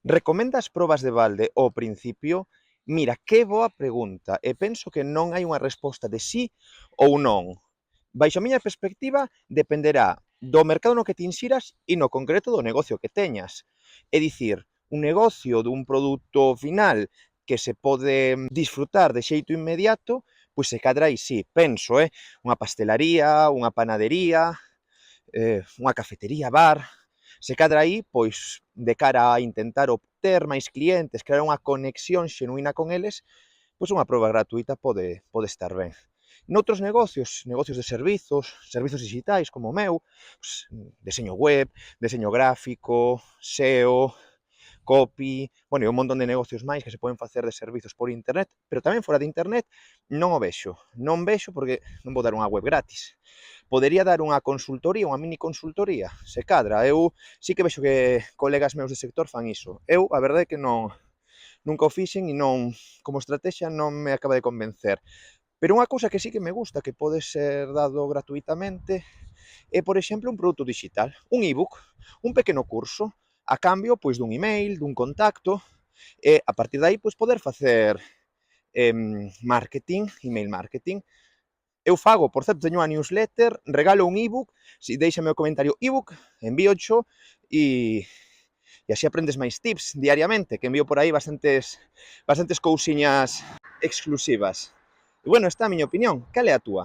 Recomendas probas de balde ao principio? Mira, que boa pregunta, e penso que non hai unha resposta de sí ou non. Baixo a miña perspectiva, dependerá do mercado no que te insiras e no concreto do negocio que teñas. É dicir, un negocio dun produto final que se pode disfrutar de xeito inmediato, pois se cadra aí sí, penso, unha pastelaría, unha panadería, unha cafetería, bar, se cadra aí, pois, de cara a intentar obter máis clientes, crear unha conexión xenuína con eles, pois unha proba gratuita pode estar ben. Noutros negocios, negocios de servizos, servizos digitais como o meu, pois, deseño web, deseño gráfico, SEO, copy, bueno, e un montón de negocios máis que se poden facer de servizos por internet, pero tamén fora de internet non o vexo. Non vexo porque non vou dar unha web gratis. Podería dar unha consultoría, unha mini consultoría, se cadra. Eu sí que vexo que colegas meus de sector fan iso. Eu, a verdade é que nunca o fixen e non, como estrategia non me acaba de convencer. Pero unha cousa que sí que me gusta, que pode ser dado gratuitamente, é, por exemplo, un produto digital, un ebook, un pequeno curso, a cambio pois dun email, dun contacto, e a partir de aí pois poder facer marketing, email marketing. Eu fago, por certo, teño unha newsletter, regalo un ebook, si déixame o comentario ebook, envíocho e así aprendes máis tips diariamente, que envío por aí bastantes cousiñas exclusivas. E bueno, esta é a miña opinión. Cal é a túa?